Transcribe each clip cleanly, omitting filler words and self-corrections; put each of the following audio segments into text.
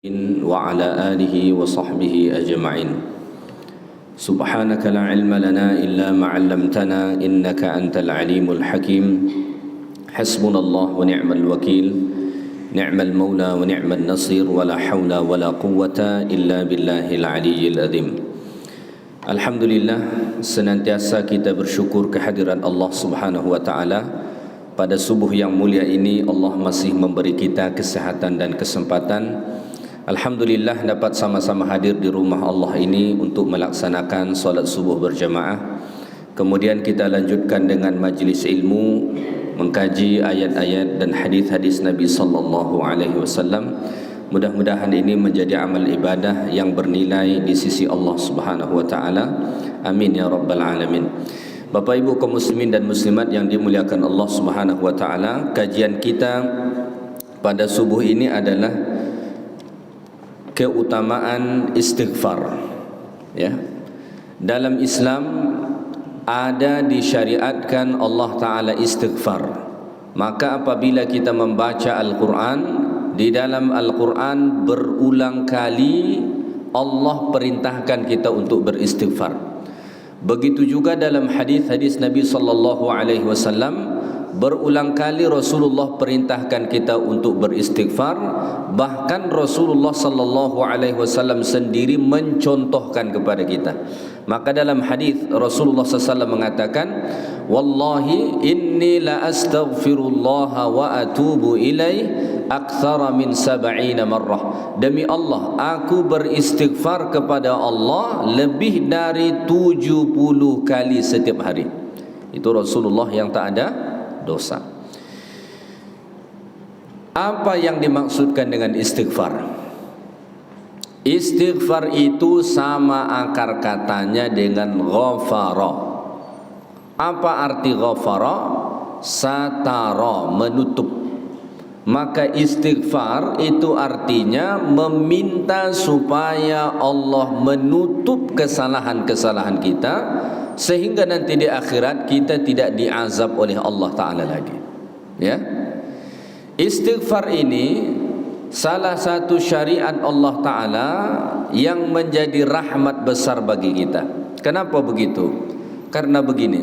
وعلى آله وصحبه أجمعين. سبحانك لا علم لنا إلا ما علمتنا إنك أنت العليم الحكيم. حسبنا الله ونعم الوكيل، نعم المولى ونعم النصير، ولا حول ولا قوة إلا بالله العلي العظيم. Alhamdulillah, senantiasa kita bersyukur kehadiran Allah Subhanahu wa taala. Pada subuh yang mulia ini Allah masih memberi kita kesehatan dan kesempatan. Alhamdulillah dapat sama-sama hadir di rumah Allah ini untuk melaksanakan solat subuh berjamaah. Kemudian kita lanjutkan dengan majlis ilmu, mengkaji ayat-ayat dan hadis-hadis Nabi sallallahu alaihi wasallam. Mudah-mudahan ini menjadi amal ibadah yang bernilai di sisi Allah Subhanahu wa taala. Amin ya rabbal alamin. Bapak Ibu kaum muslimin dan muslimat yang dimuliakan Allah Subhanahu wa taala, kajian kita pada subuh ini adalah keutamaan istighfar. Ya. Dalam Islam ada disyariatkan Allah taala istighfar. Maka apabila kita membaca Al-Qur'an, di dalam Al-Quran berulang kali Allah perintahkan kita untuk beristighfar. Begitu juga dalam hadis-hadis Nabi sallallahu alaihi wasallam berulang kali Rasulullah perintahkan kita untuk beristighfar. Bahkan Rasulullah sallallahu alaihi wasallam sendiri mencontohkan kepada kita. Maka dalam hadis Rasulullah sallallahu alaihi wasallam mengatakan, "Wallahi inni la astaghfirullah wa atubu ilaih aktsara min 70 marrah." Demi Allah, aku beristighfar kepada Allah lebih dari 70 kali setiap hari. Itu Rasulullah yang tak ada dosa. Apa yang dimaksudkan dengan istighfar? Istighfar itu sama akar katanya dengan ghafara. Apa arti ghafara? Satara, menutup. Maka istighfar itu artinya meminta supaya Allah menutup kesalahan-kesalahan kita, sehingga nanti di akhirat kita tidak diazab oleh Allah Ta'ala lagi. Ya, istighfar ini salah satu syariat Allah Ta'ala yang menjadi rahmat besar bagi kita. Kenapa begitu? Karena begini,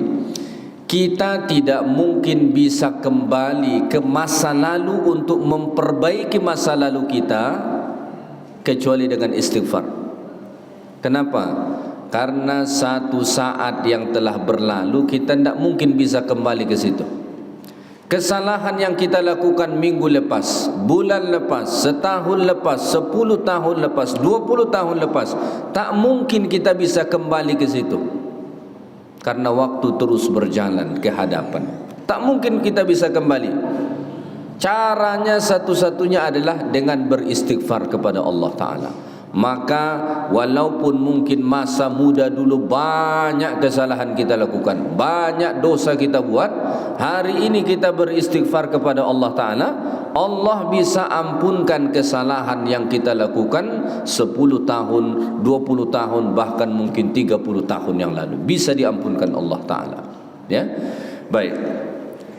kita tidak mungkin bisa kembali ke masa lalu untuk memperbaiki masa lalu kita kecuali dengan istighfar. Kenapa? Karena satu saat yang telah berlalu kita tidak mungkin bisa kembali ke situ. Kesalahan yang kita lakukan minggu lepas, bulan lepas, setahun lepas, 10 tahun lepas, 20 tahun lepas, tak mungkin kita bisa kembali ke situ. Karena waktu terus berjalan ke hadapan, tak mungkin kita bisa kembali. Caranya satu-satunya adalah dengan beristighfar kepada Allah Ta'ala. Maka walaupun mungkin masa muda dulu banyak kesalahan kita lakukan, banyak dosa kita buat, hari ini kita beristighfar kepada Allah Ta'ala, Allah bisa ampunkan kesalahan yang kita lakukan 10 tahun, 20 tahun, bahkan mungkin 30 tahun yang lalu. Bisa diampunkan Allah Ta'ala. Ya? Baik,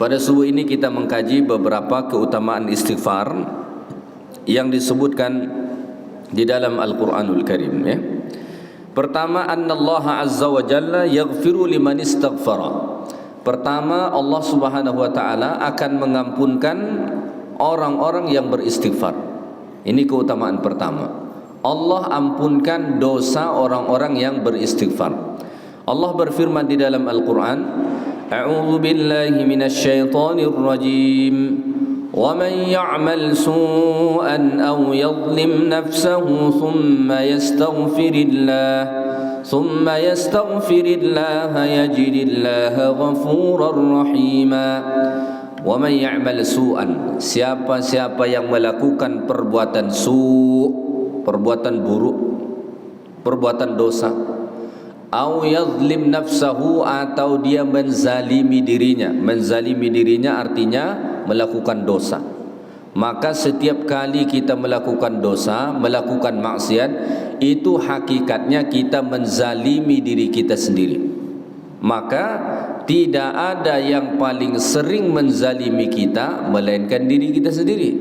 pada subuh ini kita mengkaji beberapa keutamaan istighfar yang disebutkan di dalam Al-Quranul Karim. Ya. Pertama, annallaha azza wa jalla yaghfiru liman istaghfara. Pertama, Allah Subhanahu wa taala akan mengampunkan orang-orang yang beristighfar. Ini keutamaan pertama. Allah ampunkan dosa orang-orang yang beristighfar. Allah berfirman di dalam Al-Quran, "A'udzu billahi minasyaitonir rajim. وَمَنْ يَعْمَلْ سُوءًا أَوْ يَظْلِمْ نَفْسَهُ ثُمَّ يَسْتَغْفِرِ اللَّهَ يَجِدِ اللَّهَ غَفُورًا رَحِيمًا." وَمَنْ يَعْمَلْ سُوءًا, siapa-siapa yang melakukan perbuatan perbuatan buruk, perbuatan dosa, au yadhlim nafsahu, atau dia menzalimi dirinya. Menzalimi dirinya artinya melakukan dosa. Maka setiap kali kita melakukan dosa, melakukan maksiat, itu hakikatnya kita menzalimi diri kita sendiri. Maka tidak ada yang paling sering menzalimi kita melainkan diri kita sendiri.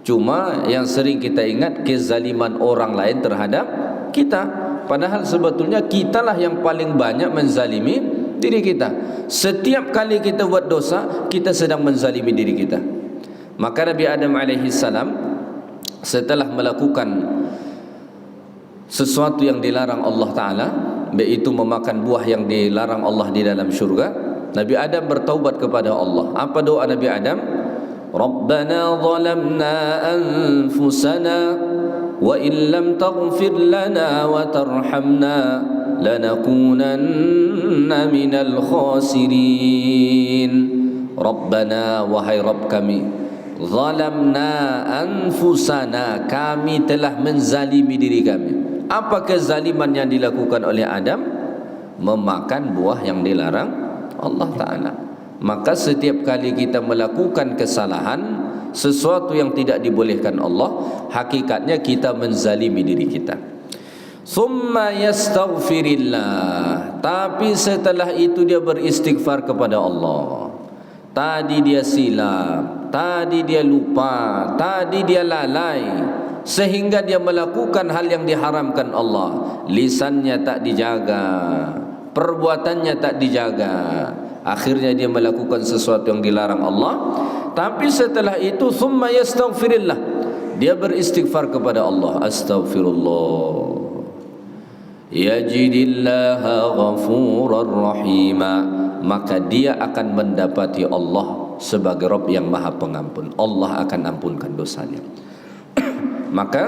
Cuma yang sering kita ingat kezaliman orang lain terhadap kita, padahal sebetulnya kitalah yang paling banyak menzalimi diri kita. Setiap kali kita buat dosa, kita sedang menzalimi diri kita. Maka Nabi Adam alaihi salam setelah melakukan sesuatu yang dilarang Allah Ta'ala, yaitu memakan buah yang dilarang Allah di dalam syurga, Nabi Adam bertaubat kepada Allah. Apa doa Nabi Adam? Rabbana zalamna anfusana wa in lam taghfir lana wa tarhamna lanakunanna minal khasirin. Rabbana, wahai Rabb kami, zalamna anfusana, kami telah menzalimi diri kami. Apa kezaliman yang dilakukan oleh Adam? Memakan buah yang dilarang Allah Ta'ala. Maka setiap kali kita melakukan kesalahan, sesuatu yang tidak dibolehkan Allah, hakikatnya kita menzalimi diri kita. Summa yastaghfirillah, tapi setelah itu dia beristighfar kepada Allah. Tadi dia silap, tadi dia lupa, tadi dia lalai, sehingga dia melakukan hal yang diharamkan Allah. Lisannya tak dijaga, perbuatannya tak dijaga, akhirnya dia melakukan sesuatu yang dilarang Allah. Tapi setelah itu summa yastaghfirillah, dia beristighfar kepada Allah. Astaghfirullah, yajidillaha ghafurar rahima, maka dia akan mendapati Allah sebagai Rabb yang Maha Pengampun. Allah akan ampunkan dosanya. Maka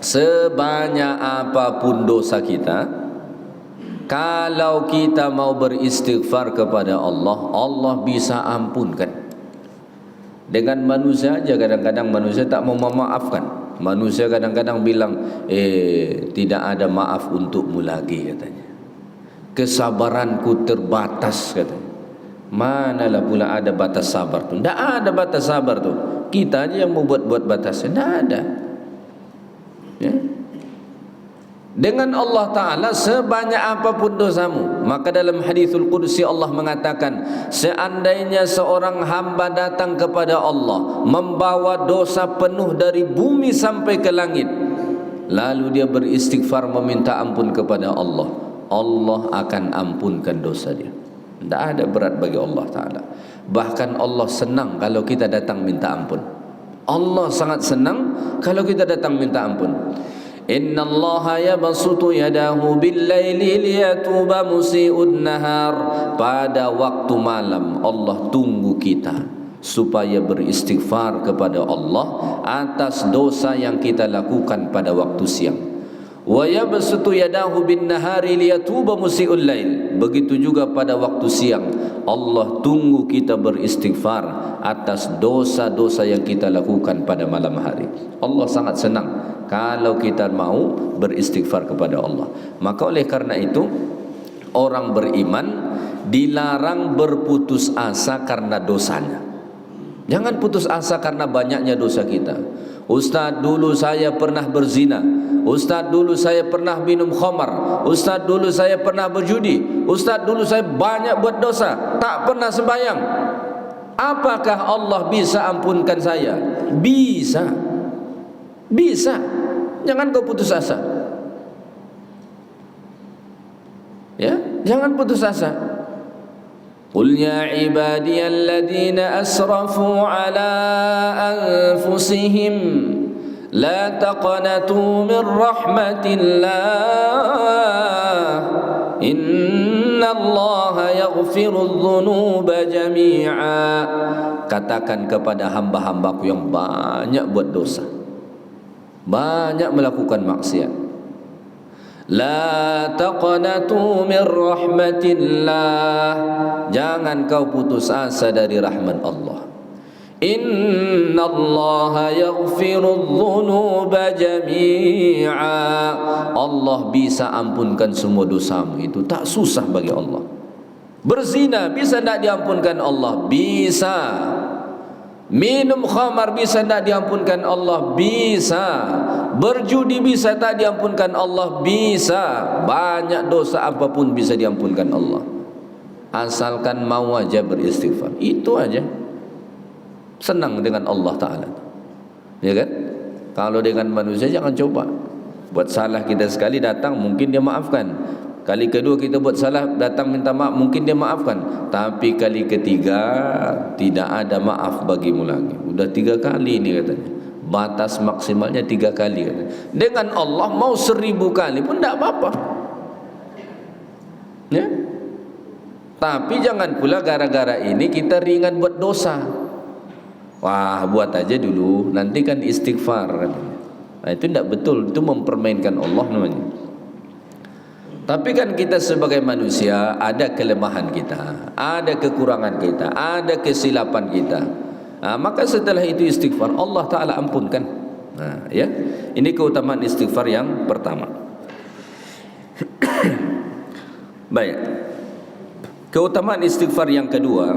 sebanyak apapun dosa kita, kalau kita mau beristighfar kepada Allah, Allah bisa ampunkan. Dengan manusia aja kadang-kadang manusia tak mau memaafkan. Manusia kadang-kadang bilang, tidak ada maaf untukmu lagi, katanya. Kesabaranku terbatas, katanya. Manalah pula ada batas sabar tu? Tak ada batas sabar tu. Kita aja yang mau buat batasnya. Tak ada. Ya. Dengan Allah Ta'ala sebanyak apapun dosamu. Maka dalam hadithul Qudsi Allah mengatakan, seandainya seorang hamba datang kepada Allah membawa dosa penuh dari bumi sampai ke langit, lalu dia beristighfar meminta ampun kepada Allah, Allah akan ampunkan dosa dia. Tidak ada berat bagi Allah Ta'ala. Bahkan Allah senang kalau kita datang minta ampun. Allah sangat senang kalau kita datang minta ampun. Inna Allah yabsutu yadahu bil-laili liyatuba musi'un nahar. Pada waktu malam Allah tunggu kita supaya beristighfar kepada Allah atas dosa yang kita lakukan pada waktu siang. Wa yabsutu yadahu bin-nahari liyatuba musi'ul lail. Begitu juga pada waktu siang Allah tunggu kita beristighfar atas dosa-dosa yang kita lakukan pada malam hari. Allah sangat senang kalau kita mau beristighfar kepada Allah. Maka oleh karena itu, orang beriman dilarang berputus asa karena dosanya. Jangan putus asa karena banyaknya dosa kita. Ustaz, dulu saya pernah berzina. Ustaz, dulu saya pernah minum khamar. Ustaz, dulu saya pernah berjudi. Ustaz, dulu saya banyak buat dosa, tak pernah sembahyang. Apakah Allah bisa ampunkan saya? Bisa. Bisa. Jangan kau putus asa. Ya, jangan putus asa. Qul ya ibadiyalladzina asrafu ala anfusihim la taqnatu min rahmatillah innallaha yaghfirudz dzunuba jami'a. Katakan kepada hamba-hambaku yang banyak buat dosa, banyak melakukan maksiat, la taqnatu min rahmatillah, jangan kau putus asa dari rahmat Allah. Innallaha yaghfirudz dzunuba jami'a, Allah bisa ampunkan semua dosamu. Itu tak susah bagi Allah. Berzina bisa tak diampunkan Allah? Bisa. Minum khamar bisa tak diampunkan Allah? Bisa. Berjudi bisa tak diampunkan Allah? Bisa. Banyak dosa apapun bisa diampunkan Allah, asalkan mau aja beristighfar. Itu aja. Senang dengan Allah Ta'ala. Ya kan? Kalau dengan manusia jangan coba. Buat salah kita sekali datang mungkin dia maafkan. Kali kedua kita buat salah datang minta maaf mungkin dia maafkan. Tapi kali ketiga tidak ada maaf bagimu lagi. Udah 3 kali ini katanya. Batas maksimalnya 3 kali katanya. Dengan Allah mau 1000 kali pun tidak apa-apa. Ya? Tapi jangan pula gara-gara ini kita ringan buat dosa. Wah, buat aja dulu, nanti kan istighfar katanya. Nah, itu tidak betul, itu mempermainkan Allah namanya. Tapi kan kita sebagai manusia ada kelemahan kita, ada kekurangan kita, ada kesilapan kita. Nah, maka setelah itu istighfar, Allah Ta'ala ampunkan. Nah, ya, ini keutamaan istighfar yang pertama. Baik, keutamaan istighfar yang kedua,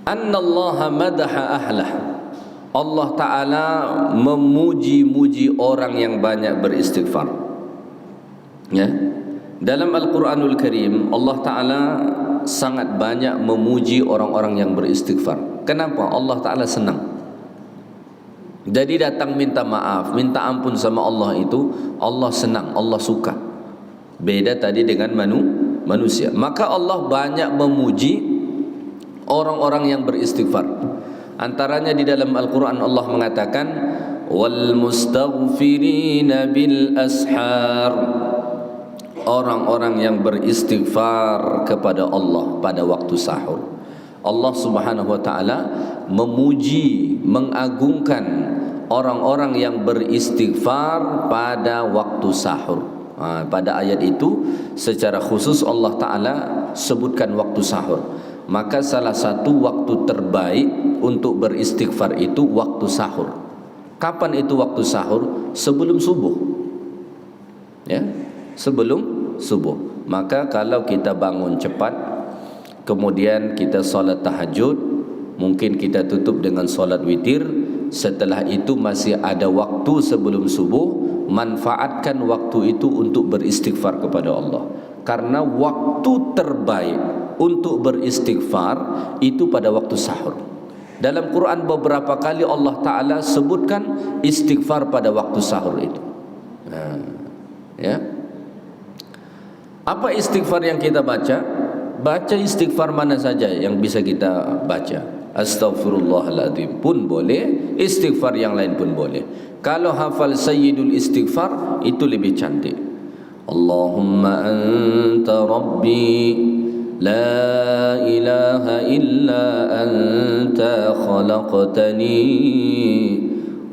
annallaha madaha ahlah. Allah Ta'ala memuji-muji orang yang banyak beristighfar. Ya. Dalam Al-Quranul Karim, Allah Ta'ala sangat banyak memuji orang-orang yang beristighfar. Kenapa? Allah Ta'ala senang. Jadi datang minta maaf, minta ampun sama Allah itu, Allah senang, Allah suka. Beda tadi dengan manusia. Maka Allah banyak memuji orang-orang yang beristighfar. Antaranya di dalam Al-Quran Allah mengatakan wal mustaghfirina bil ashar, orang-orang yang beristighfar kepada Allah pada waktu sahur. Allah Subhanahu wa taala memuji, mengagungkan orang-orang yang beristighfar pada waktu sahur. Pada ayat itu secara khusus Allah Ta'ala sebutkan waktu sahur. Maka salah satu waktu terbaik untuk beristighfar itu waktu sahur. Kapan itu waktu sahur? Sebelum subuh. Ya, sebelum subuh. Maka kalau kita bangun cepat, kemudian kita solat tahajud, mungkin kita tutup dengan solat witir. Setelah itu masih ada waktu sebelum subuh, manfaatkan waktu itu untuk beristighfar kepada Allah. Karena waktu terbaik untuk beristighfar itu pada waktu sahur. Dalam Quran beberapa kali Allah Ta'ala sebutkan istighfar pada waktu sahur itu. Ya. Apa istighfar yang kita baca? Baca istighfar mana saja yang bisa kita baca. Astaghfirullahaladzim pun boleh, istighfar yang lain pun boleh. Kalau hafal Sayyidul Istighfar itu lebih cantik. Allahumma anta rabbi لا إله إلا أنت خلقتني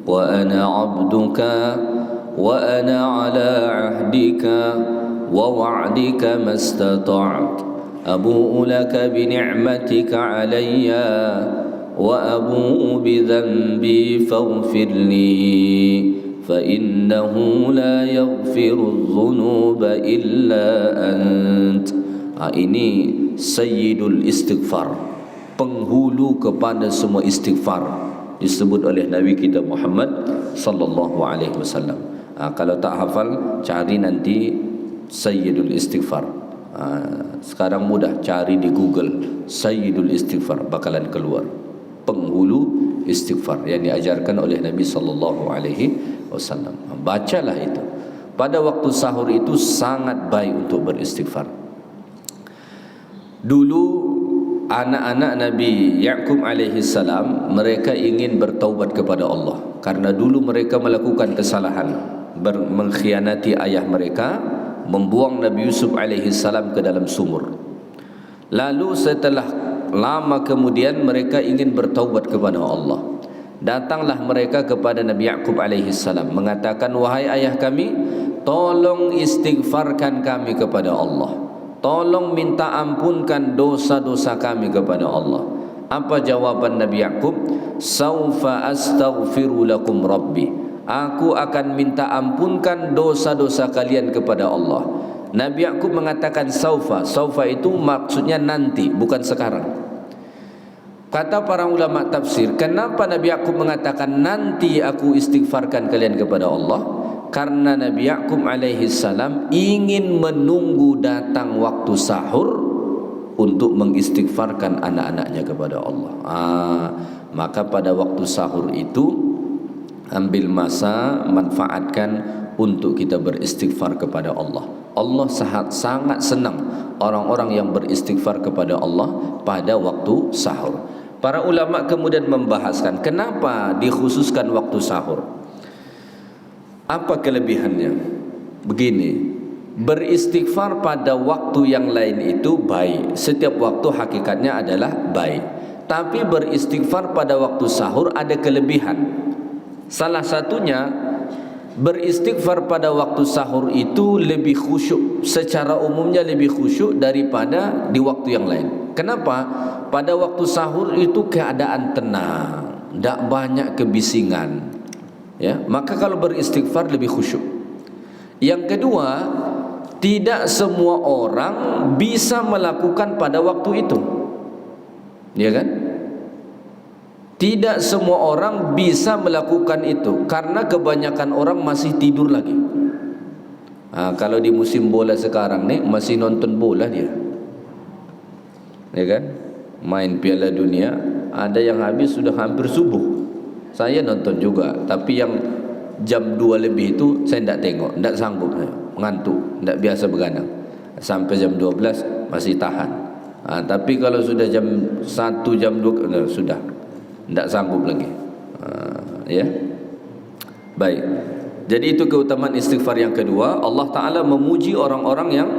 وأنا عبدك وأنا على عهدك ووعدك ما استطعت أبوء لك بنعمتك علي وأبوء بذنبي فاغفر لي فإنه لا يغفر الذنوب إلا أنت. Ini Sayyidul Istighfar, penghulu kepada semua istighfar, disebut oleh Nabi kita Muhammad sallallahu alaihi wasallam. Kalau tak hafal, cari nanti Sayyidul Istighfar. Sekarang mudah, cari di Google Sayyidul Istighfar, bakalan keluar. Penghulu istighfar yang diajarkan oleh Nabi sallallahu alaihi wasallam. Bacalah itu. Pada waktu sahur itu sangat baik untuk beristighfar. Dulu anak-anak Nabi Ya'qub alaihi salam, mereka ingin bertaubat kepada Allah karena dulu mereka melakukan kesalahan, mengkhianati ayah mereka, membuang Nabi Yusuf alaihi salam ke dalam sumur. Lalu setelah lama kemudian mereka ingin bertaubat kepada Allah. Datanglah mereka kepada Nabi Ya'qub alaihi salam mengatakan, wahai ayah kami, tolong istighfarkan kami kepada Allah. Tolong minta ampunkan dosa-dosa kami kepada Allah. Apa jawaban Nabi Ya'qub? Saufa astaghfiru lakum rabbi. Aku akan minta ampunkan dosa-dosa kalian kepada Allah. Nabi Ya'qub mengatakan saufa. Saufa itu maksudnya nanti, bukan sekarang. Kata para ulama tafsir, kenapa Nabi Ya'qub mengatakan nanti aku istighfarkan kalian kepada Allah? Karena Nabi Ya'qub alaihi salam ingin menunggu datang waktu sahur untuk mengistighfarkan anak-anaknya kepada Allah. Maka pada waktu sahur itu ambil masa, manfaatkan untuk kita beristighfar kepada Allah. Allah sangat senang orang-orang yang beristighfar kepada Allah pada waktu sahur. Para ulama kemudian membahaskan kenapa dikhususkan waktu sahur. Apa kelebihannya? Begini, beristighfar pada waktu yang lain itu baik. Setiap waktu hakikatnya adalah baik. Tapi beristighfar pada waktu sahur ada kelebihan. Salah satunya, beristighfar pada waktu sahur itu lebih khusyuk. Secara umumnya lebih khusyuk daripada di waktu yang lain. Kenapa? Pada waktu sahur itu keadaan tenang, tidak banyak kebisingan. Ya, maka kalau beristighfar lebih khusyuk. Yang kedua, tidak semua orang bisa melakukan pada waktu itu. Ya kan? Tidak semua orang bisa melakukan itu karena kebanyakan orang masih tidur lagi. Kalau di musim bola sekarang nih masih nonton bola dia. Ya kan? Main Piala Dunia, ada yang habis sudah hampir subuh. Saya nonton juga, tapi yang jam 2 lebih itu saya tidak tengok, tidak sanggup, mengantuk, tidak biasa begadang. Sampai jam 12 masih tahan. Tapi kalau sudah jam 1, jam 2 sudah tidak sanggup lagi. Ya. Baik. Jadi itu keutamaan istighfar yang kedua. Allah Ta'ala memuji orang-orang yang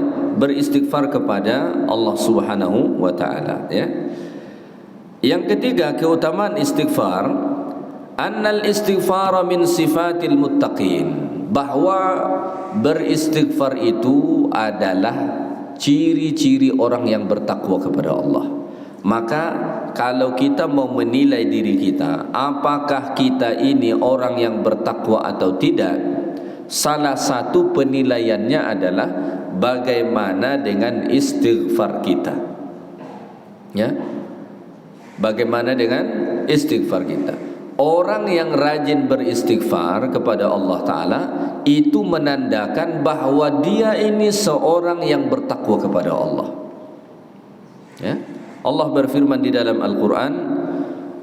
beristighfar kepada Allah Subhanahu wa Ta'ala, ya. Yang ketiga, keutamaan istighfar, annal istighfar min sifatil muttaqin, bahwa beristighfar itu adalah ciri-ciri orang yang bertakwa kepada Allah. Maka kalau kita mau menilai diri kita, apakah kita ini orang yang bertakwa atau tidak, salah satu penilaiannya adalah bagaimana dengan istighfar kita. Ya, bagaimana dengan istighfar kita. Orang yang rajin beristighfar kepada Allah Ta'ala itu menandakan bahwa dia ini seorang yang bertakwa kepada Allah. Ya, Allah berfirman di dalam Al-Quran,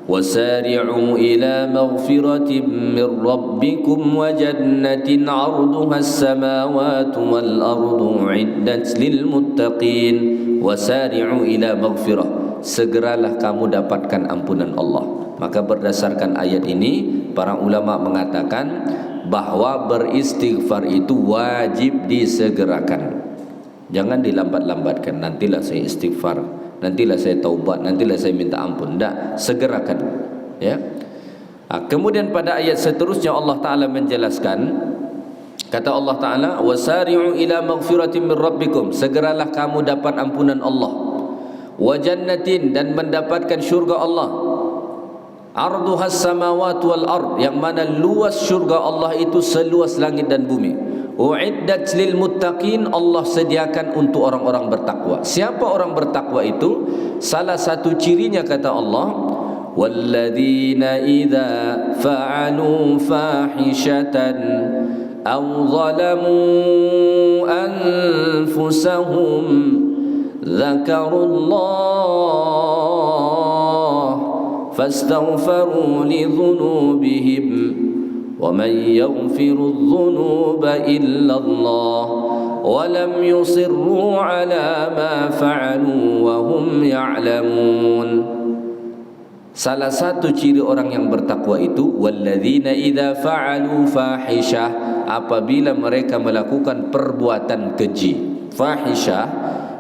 وَسَارِعُوا إِلَى مَغْفِرَةٍ مِّن رَبِّكُمْ وَجَنَّةٍ عَرْضُهَا السَّمَاوَاتُ وَالْأَرْضُ عِدَّتْ لِلْمُتَّقِينَ وَسَارِعُوا إِلَى مَغْفِرَةٍ, segeralah kamu dapatkan ampunan Allah. Maka berdasarkan ayat ini, para ulama mengatakan bahwa beristighfar itu wajib disegerakan. Jangan dilambat-lambatkan, nantilah saya istighfar, nantilah saya taubat, nantilah saya minta ampun. Tidak, segerakan. Ya. Kemudian pada ayat seterusnya Allah Ta'ala menjelaskan, kata Allah Ta'ala, wasari'u ila maghfiratin min rabbikum, segeralah kamu dapat ampunan Allah, wa jannatin, dan mendapatkan syurga Allah, arduhas samawati wal ard, yang mana luas syurga Allah itu seluas langit dan bumi. Uiddat lil muttaqin, Allah sediakan untuk orang-orang bertakwa. Siapa orang bertakwa itu? Salah satu cirinya kata Allah, walladzina idza fa'alu fahishatan aw zalamu anfusahum dzakarullah fastaghfiru li dhunubihim وَمَنْ يَغْفِرُ الذُّنُوبَ إِلَّا اللَّهُ وَلَمْ يُصِرُّوا عَلَى مَا فَعَلُوا وَهُمْ يَعْلَمُونَ. Salah satu ciri orang yang bertakwa itu, وَالَّذِينَ إِذَا فَعَلُوا فَاحِشَةً, apabila mereka melakukan perbuatan keji. Fahisyah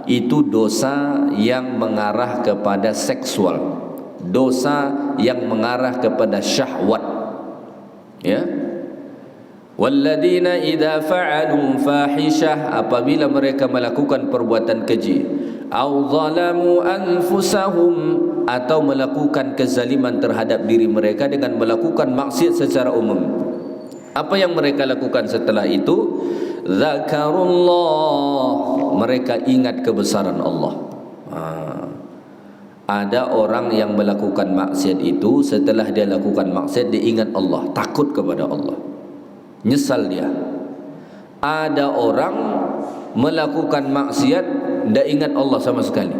itu dosa yang mengarah kepada seksual, dosa yang mengarah kepada syahwat. Ya, walladzina idza fa'alu fahishah, apabila mereka melakukan perbuatan keji, au zalamu anfusahum, atau melakukan kezaliman terhadap diri mereka dengan melakukan maksiat secara umum. Apa yang mereka lakukan setelah itu? Zakarullah, mereka ingat kebesaran Allah. Ada orang yang melakukan maksiat itu, setelah dia lakukan maksiat dia ingat Allah, takut kepada Allah, nyesal dia. Ada orang melakukan maksiat tidak ingat Allah sama sekali,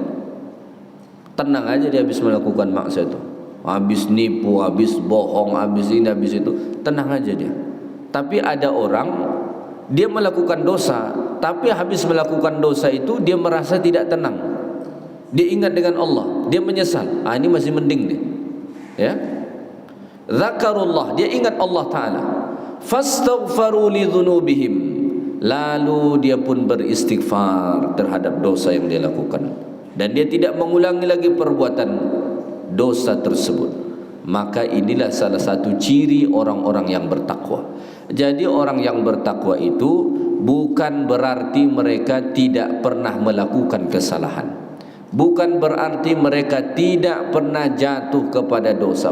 tenang aja dia habis melakukan maksiat itu. habis nipu, habis bohong, habis ini, habis itu, tenang aja dia. Tapi ada orang dia melakukan dosa, tapi habis melakukan dosa itu dia merasa tidak tenang. Dia ingat dengan Allah, dia menyesal. Ini masih mending nih. Ya. Zakarullah, dia ingat Allah Ta'ala. Fastaghfaru li dzunubihim. Lalu dia pun beristighfar terhadap dosa yang dia lakukan, dan dia tidak mengulangi lagi perbuatan dosa tersebut. Maka inilah salah satu ciri orang-orang yang bertakwa. Jadi orang yang bertakwa itu bukan berarti mereka tidak pernah melakukan kesalahan, bukan berarti mereka tidak pernah jatuh kepada dosa.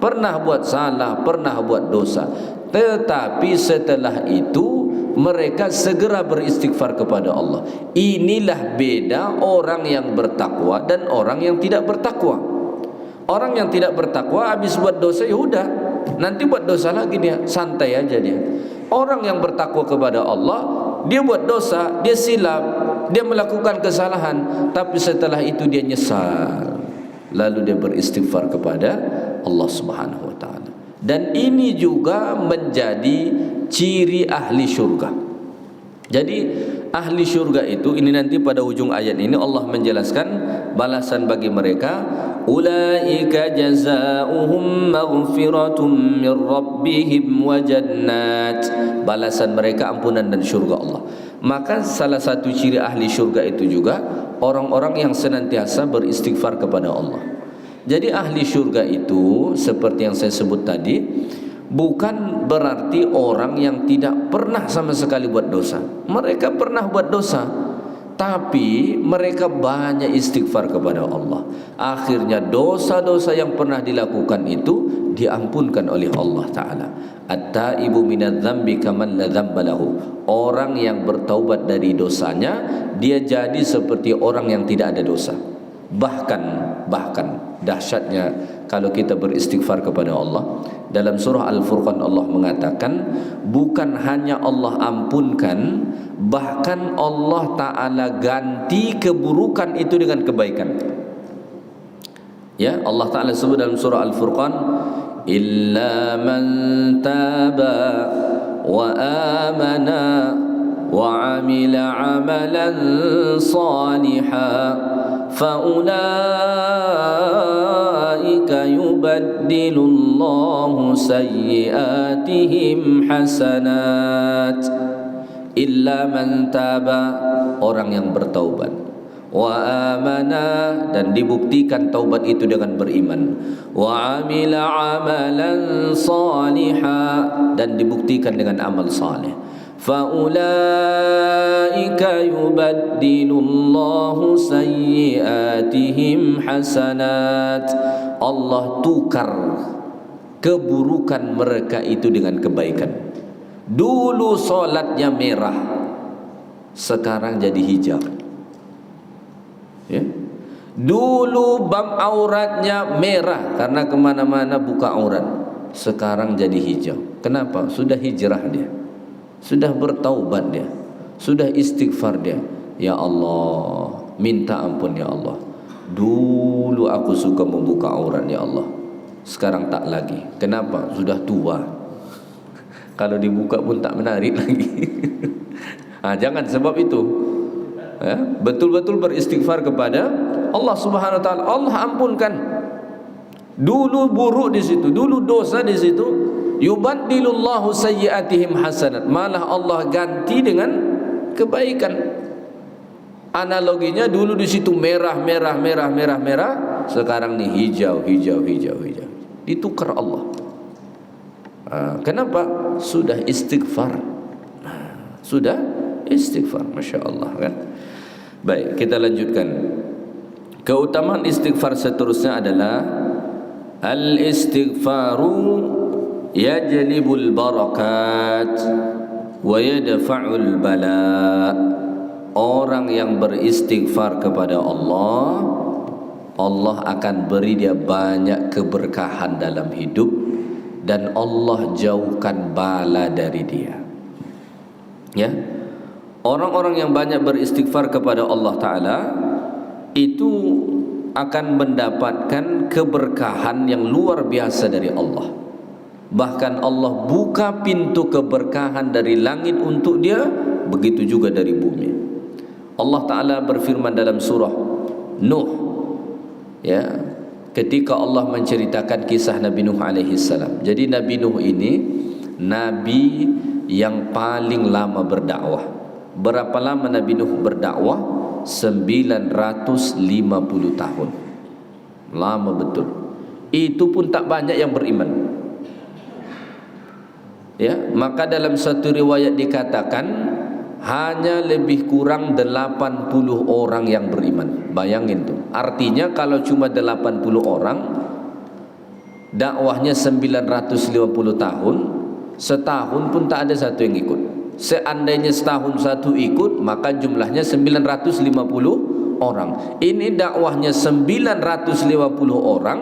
Pernah buat salah, pernah buat dosa, tetapi setelah itu mereka segera beristighfar kepada Allah. Inilah beda orang yang bertakwa dan orang yang tidak bertakwa. Orang yang tidak bertakwa habis buat dosa, ya udah, nanti buat dosa lagi, dia santai aja dia. Orang yang bertakwa kepada Allah, dia buat dosa, dia silap, dia melakukan kesalahan, tapi setelah itu dia nyesal, lalu dia beristighfar kepada Allah Subhanahu wa taala. Dan ini juga menjadi ciri ahli syurga. Jadi ahli syurga itu, ini nanti pada ujung ayat ini Allah menjelaskan balasan bagi mereka. Ulaika jazaohum maghfiratum min rabbihim wa jannat. Balasan mereka ampunan dan syurga Allah. Maka salah satu ciri ahli syurga itu juga orang-orang yang senantiasa beristighfar kepada Allah. Jadi ahli syurga itu seperti yang saya sebut tadi, bukan berarti orang yang tidak pernah sama sekali buat dosa. Mereka pernah buat dosa, tapi mereka banyak istighfar kepada Allah. Akhirnya dosa-dosa yang pernah dilakukan itu diampunkan oleh Allah Ta'ala. At-taibu minadz-dzambi kaman la dzamba lahu. Orang yang bertaubat dari dosanya, dia jadi seperti orang yang tidak ada dosa. Bahkan dahsyatnya kalau kita beristighfar kepada Allah. Dalam surah Al-Furqan Allah mengatakan, bukan hanya Allah ampunkan, bahkan Allah Ta'ala ganti keburukan itu dengan kebaikan. Ya, Allah Ta'ala sebut dalam surah Al-Furqan, illa man taba wa amana wa amila amalan salihan فَأُولَٰئِكَ يُبَدِّلُ اللَّهُ سَيِّئَاتِهِمْ حَسَنَاتٍ. Illa man taba, orang yang bertaubat, wa amana, dan dibuktikan taubat itu dengan beriman, wa amila amalan salihah, dan dibuktikan dengan amal saleh. فَأُولَٰئِكَ يُبَدِّلُ اللَّهُ سَيِّئَاتِهِمْ حَسَنَاتٍ. Allah tukar keburukan mereka itu dengan kebaikan. Dulu solatnya merah, sekarang jadi hijau. Ya? Dulu bab auratnya merah karena kemana-mana buka aurat, sekarang jadi hijau. Kenapa? Sudah hijrah dia, sudah bertaubat dia, sudah istighfar dia. Ya Allah, minta ampun ya Allah. Dulu aku suka membuka aurat ya Allah, sekarang tak lagi. Kenapa? Sudah tua. Kalau dibuka pun tak menarik lagi. Jangan sebab itu. Ya, betul-betul beristighfar kepada Allah Subhanahu wa taala. Allah ampunkan. Dulu buruk di situ, dulu dosa di situ. Yubaddilullahu sayyi'atihim hasanat. Malah Allah ganti dengan kebaikan. Analoginya dulu di situ merah, sekarang nih hijau. Ditukar Allah. Kenapa? Sudah istighfar. Sudah istighfar, Masya Allah kan. Baik, kita lanjutkan. Keutamaan istighfar seterusnya adalah al-istighfaru yajlibul barakat wa yadfa'ul bala. Orang yang beristighfar kepada Allah, Allah akan beri dia banyak keberkahan dalam hidup, dan Allah jauhkan bala dari dia. Ya, orang-orang yang banyak beristighfar kepada Allah Ta'ala itu akan mendapatkan keberkahan yang luar biasa dari Allah. Bahkan Allah buka pintu keberkahan dari langit untuk dia, begitu juga dari bumi. Allah Ta'ala berfirman dalam surah Nuh, ya, ketika Allah menceritakan kisah Nabi Nuh alaihi salam. Jadi Nabi Nuh ini nabi yang paling lama berdakwah. Berapa lama Nabi Nuh berdakwah? 950 tahun. Lama betul. Itu pun tak banyak yang beriman. Ya, maka dalam satu riwayat dikatakan hanya lebih kurang 80 orang yang beriman. Bayangin tuh. Artinya kalau cuma 80 orang, dakwahnya 950 tahun, setahun pun tak ada satu yang ikut. Seandainya setahun satu ikut, maka jumlahnya 950 orang. Ini dakwahnya 950 orang,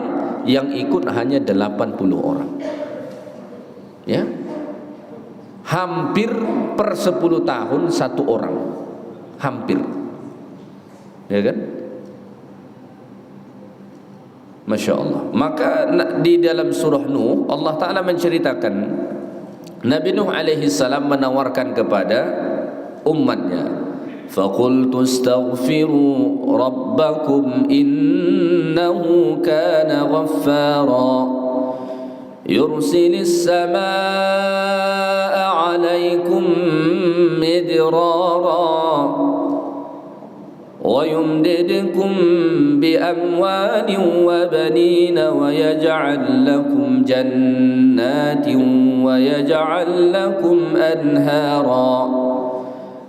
yang ikut hanya 80 orang. Ya, hampir per 10 tahun satu orang, hampir, ya kan? Masya Allah. Maka di dalam surah Nuh Allah Ta'ala menceritakan Nabi Nuh alaihi salam menawarkan kepada umatnya, faqultu astaghfiru rabbakum innahu kana ghaffara yursilis samaa'a 'alaikum midrara wa yumdidkum bi amwalin wa banina wa yaj'al lakum jannatin wa yaj'al lakum anhara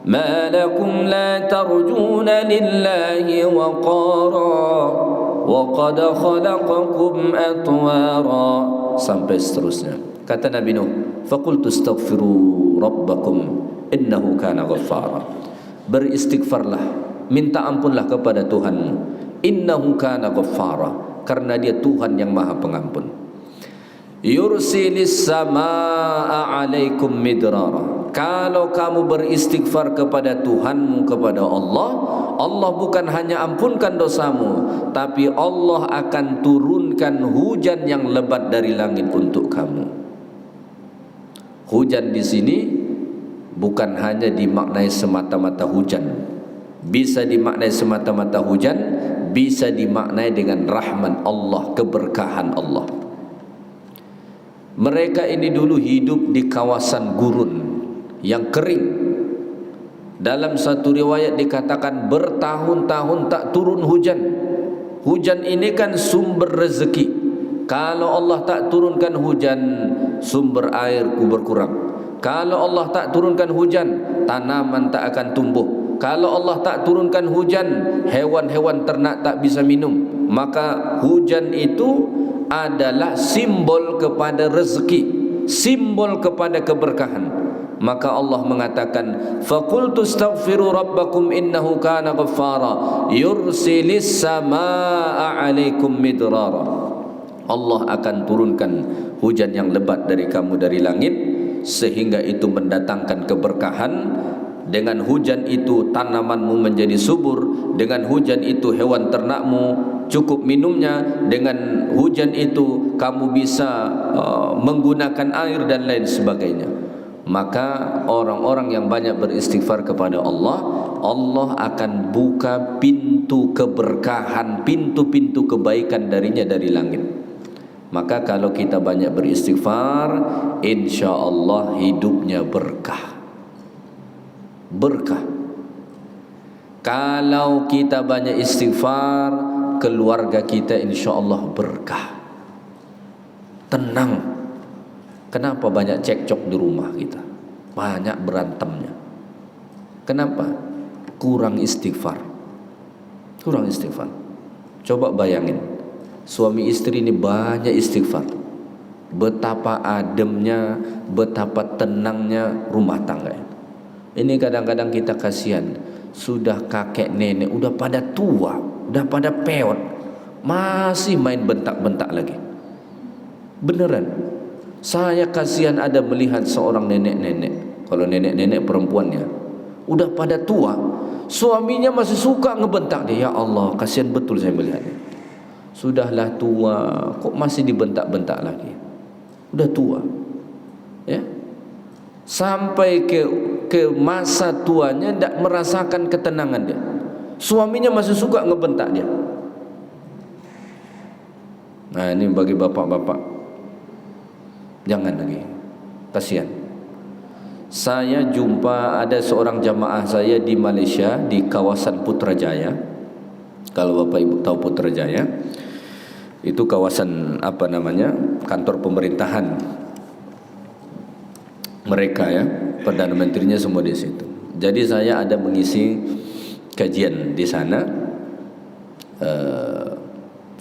ma lakum la tarjuna lillahi waqara wa qad khalaqakum atwara, sampai seterusnya. Kata Nabi Nuh, faqultu astaghfiru rabbakum innahu kana ghaffara, beristighfarlah, minta ampunlah kepada Tuhanmu, innahu kana ghaffara, karena dia Tuhan yang maha pengampun. Yursilis samaa'a 'alaikum midrara, kalau kamu beristighfar kepada Tuhanmu, kepada Allah, Allah bukan hanya ampunkan dosamu, tapi Allah akan turunkan hujan yang lebat dari langit untuk kamu. Hujan di sini bukan hanya dimaknai semata-mata hujan, bisa dimaknai semata-mata hujan, bisa dimaknai dengan rahmat Allah, keberkahan Allah. Mereka ini dulu hidup di kawasan gurun yang kering. Dalam satu riwayat dikatakan bertahun-tahun tak turun hujan. Hujan ini kan sumber rezeki. Kalau Allah tak turunkan hujan, sumber air berkurang. Kalau Allah tak turunkan hujan, tanaman tak akan tumbuh. Kalau Allah tak turunkan hujan, hewan-hewan ternak tak bisa minum. Maka hujan itu adalah simbol kepada rezeki, simbol kepada keberkahan. Maka Allah mengatakan, faqultu astaghfiru rabbakum innahu kana ghaffara yursilis samaa'a 'alaikum midrara. Allah akan turunkan hujan yang lebat dari kamu dari langit, sehingga itu mendatangkan keberkahan. Dengan hujan itu tanamanmu menjadi subur, dengan hujan itu hewan ternakmu cukup minumnya, dengan hujan itu kamu bisa menggunakan air dan lain sebagainya. Maka orang-orang yang banyak beristighfar kepada Allah, Allah akan buka pintu keberkahan, pintu-pintu kebaikan darinya dari langit. Maka kalau kita banyak beristighfar, insya Allah hidupnya berkah. Berkah. Kalau kita banyak istighfar, keluarga kita insya Allah berkah, tenang. Kenapa banyak cekcok di rumah kita, banyak berantemnya? Kenapa? Kurang istighfar. Kurang istighfar. Coba bayangin, suami istri ini banyak istighfar, betapa ademnya, betapa tenangnya rumah tangga. Ini kadang-kadang kita kasihan, sudah kakek nenek, udah pada tua, udah pada peot, masih main bentak-bentak lagi. Beneran, saya kasihan ada melihat seorang nenek-nenek, kalau nenek-nenek perempuannya, udah pada tua, suaminya masih suka ngebentak dia. Ya Allah, kasihan betul saya melihatnya. Sudahlah tua, kok masih dibentak-bentak lagi? Udah tua. Ya. Sampai ke masa tuanya tidak merasakan ketenangan dia. Suaminya masih suka ngebentak dia. Nah, ini bagi bapak-bapak, jangan lagi. Kasihan. Saya jumpa ada seorang jamaah saya di Malaysia, di kawasan Putrajaya. Kalau Bapak Ibu tahu Putrajaya, itu kawasan apa namanya, kantor pemerintahan mereka ya, Perdana Menterinya semua di situ. Jadi saya ada mengisi kajian di sana.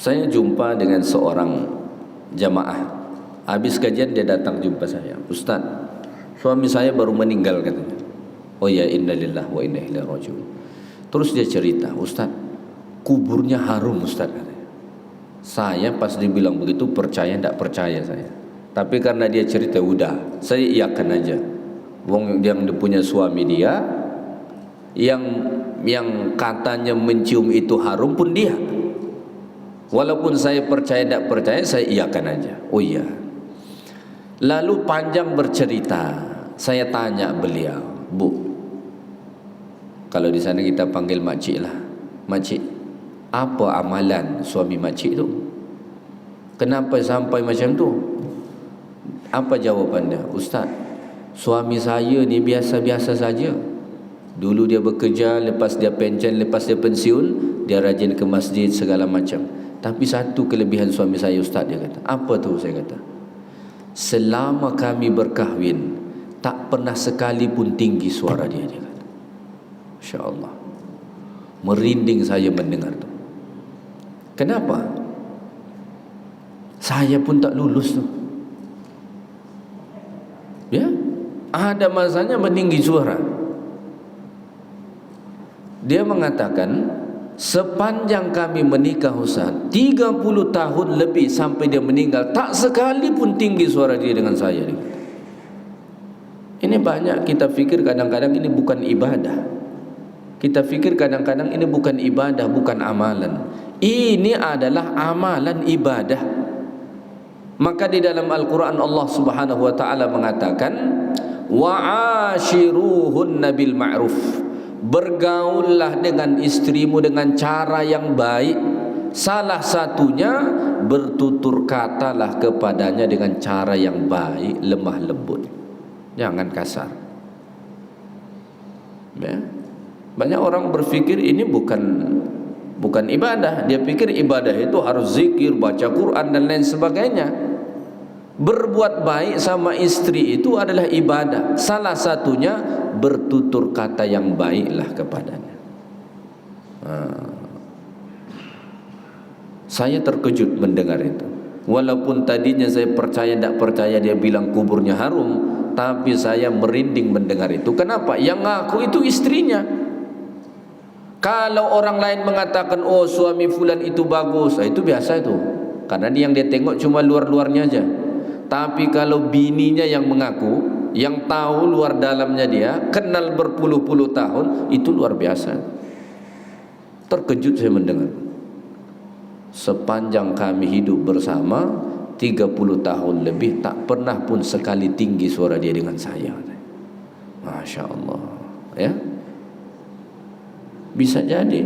Saya jumpa dengan seorang jamaah. Habis kajian dia datang jumpa saya. Ustaz, suami saya baru meninggal katanya. Oh ya, innalillahi wa inna ilaihi rajiun. Terus dia cerita, Ustaz, kuburnya harum Ustaz katanya. Saya pas dibilang begitu percaya tidak percaya saya. Tapi karena dia cerita, udah saya iyakan aja. Wong yang punya suami dia, yang katanya mencium itu harum pun dia. Walaupun saya percaya tidak percaya, saya iyakan aja. Oh iya. Lalu panjang bercerita. Saya tanya beliau, Bu, kalau di sana kita panggil makcik lah, makcik, apa amalan suami makcik tu? Kenapa sampai macam tu? Apa jawapannya? Ustaz, suami saya ni biasa-biasa saja. Dulu dia bekerja, lepas dia pencen, lepas dia pensiun, dia rajin ke masjid segala macam. Tapi satu kelebihan suami saya Ustaz, dia kata. Apa tu? Saya kata, selama kami berkahwin, tak pernah sekali pun tinggi suara dia kata. Masya Allah, merinding saya mendengar tu. Kenapa? Saya pun tak lulus tu. Ya, ada masanya meninggi suara. Dia mengatakan, sepanjang kami menikah Ustaz, 30 tahun lebih sampai dia meninggal, tak sekali pun tinggi suara dia dengan saya. Ini banyak kita fikir kadang-kadang ini bukan ibadah. Kita fikir kadang-kadang ini bukan ibadah, bukan amalan. Ini adalah amalan ibadah. Maka di dalam Al-Quran Allah Subhanahu wa ta'ala mengatakan, wa'ashiruhunna bil ma'ruf, bergaullah dengan istrimu dengan cara yang baik. Salah satunya bertutur katalah kepadanya dengan cara yang baik, lemah lembut, jangan kasar. Ya. Banyak orang berfikir ini bukan ibadah. Dia pikir ibadah itu harus zikir, baca Quran dan lain sebagainya. Berbuat baik sama istri itu adalah ibadah. Salah satunya bertutur kata yang baiklah kepadanya. Saya terkejut mendengar itu. Walaupun tadinya saya percaya tidak percaya dia bilang kuburnya harum, tapi saya merinding mendengar itu. Kenapa? Yang ngaku itu istrinya. Kalau orang lain mengatakan, oh suami fulan itu bagus, itu biasa itu. Karena yang dia tengok cuma luar-luarnya aja. Tapi kalau bininya yang mengaku, yang tahu luar dalamnya dia, kenal berpuluh-puluh tahun, itu luar biasa. Terkejut saya mendengar. Sepanjang kami hidup bersama 30 tahun lebih, tak pernah pun sekali tinggi suara dia dengan saya. Masya Allah. Ya, bisa jadi